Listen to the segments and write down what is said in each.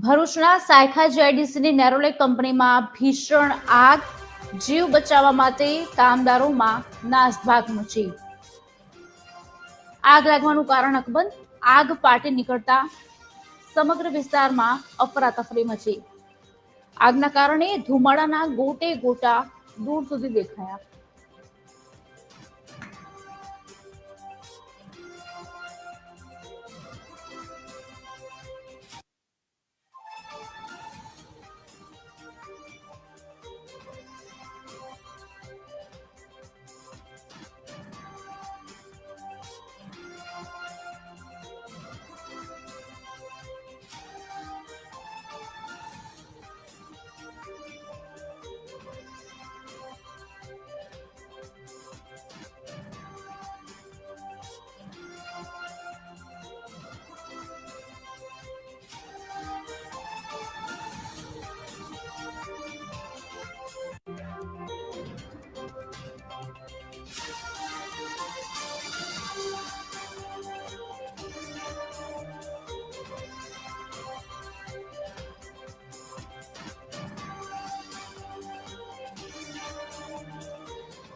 ભરૂચના સાયખા જીઆઈડીસીની નેરોલેક કંપનીમાં ભીષણ આગ, જીવ બચાવવા માટે કામદારોમાં નાસભાગ મચી। આગ લાગવાનું કારણ અકબંધ, આગ ફાટી નીકળતા સમગ્ર વિસ્તારમાં અફરાતફરી મચી। આગના કારણે ધુમાડાના ગોટે ગોટા દૂર સુધી દેખાયા।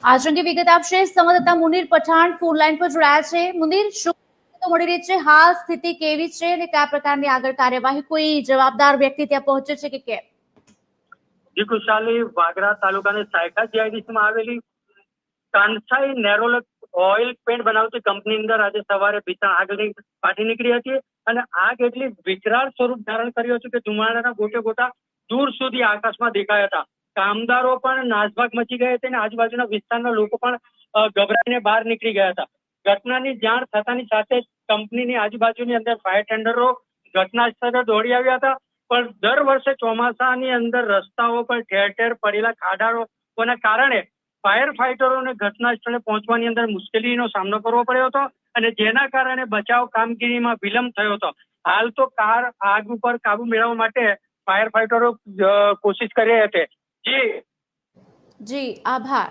आज अंगे विगत आपसे संवाददाता मुनीर पठाण फोन लाइन पर जोड़ाया है। मुनीर, શું મળી રહી છે? હાલ સ્થિતિ કેવી છે અને કયા પ્રકારની આગળ કાર્યવાહી, કોઈ જવાબદાર વ્યક્તિ ત્યાં પહોંચે છે કે કેમ? જી કુશાલી, વાગરા તાલુકાની સાયખા જીઆઈડીસીમાં આવેલી કાનસાઈ નેરોલેક ઓઇલ પેન્ટ બનાવતી કંપની અંદર આજે સવારે ભીષણ આગ ફાટી નીકળી હતી અને આગ એટલી વિકરાળ સ્વરૂપ ધારણ કર્યું હતું કે ધુમાડાના ગોટે ગોટા દૂર સુધી આકાશમાં દેખાયા હતા। કામદારો પણ નાસભાગ મચી ગયા હતા અને આજુબાજુના વિસ્તારના લોકો પણ ગભરાઈને બહાર નીકળી ગયા હતા। ઘટનાની જાણ થતાની સાથે કંપનીની આજુબાજુની અંદર ફાયર ટેન્ડરો ઘટના સ્થળે દોડી આવ્યા હતા। પણ દર વર્ષે ચોમાસાની અંદર રસ્તાઓ પર ઠેર ઠેર પડેલા ખાડાઓના કારણે ફાયર ફાઈટરોને ઘટના સ્થળે પહોંચવાની અંદર મુશ્કેલીનો સામનો કરવો પડ્યો હતો અને જેના કારણે બચાવ કામગીરીમાં વિલંબ થયો હતો। હાલ તો આગ ઉપર કાબુ મેળવવા માટે ફાયર ફાઈટરો કોશિશ કરી રહ્યા છે। જી આભાર।